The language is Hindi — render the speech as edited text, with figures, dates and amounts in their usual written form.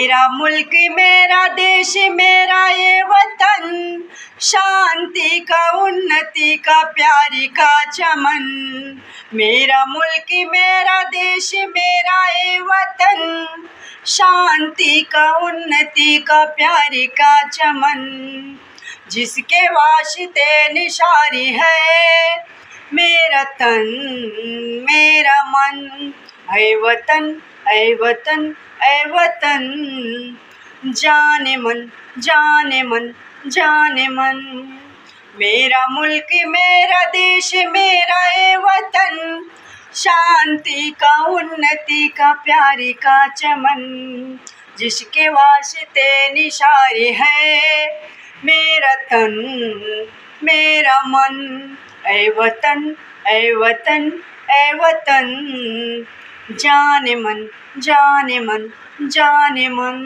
मेरा मुल्क मेरा देश मेरा ये वतन, शांति का उन्नति का प्यारी का चमन। मेरा मुल्क मेरा देश मेरा ये वतन, शांति का उन्नति का प्यारी का चमन। जिसके वास्ते निशारी है मेरा तन मेरा मन। ऐ वतन ऐ वतन ऐ वतन, जाने मन जाने मन जाने मन। मेरा मुल्क मेरा देश मेरा ये वतन, शांति का उन्नति का प्यारी का चमन। जिसके वास्ते निशारी है मेरा तन मेरा मन। ऐ वतन ऐ वतन ऐ वतन, जाने मन जाने मन जाने मन।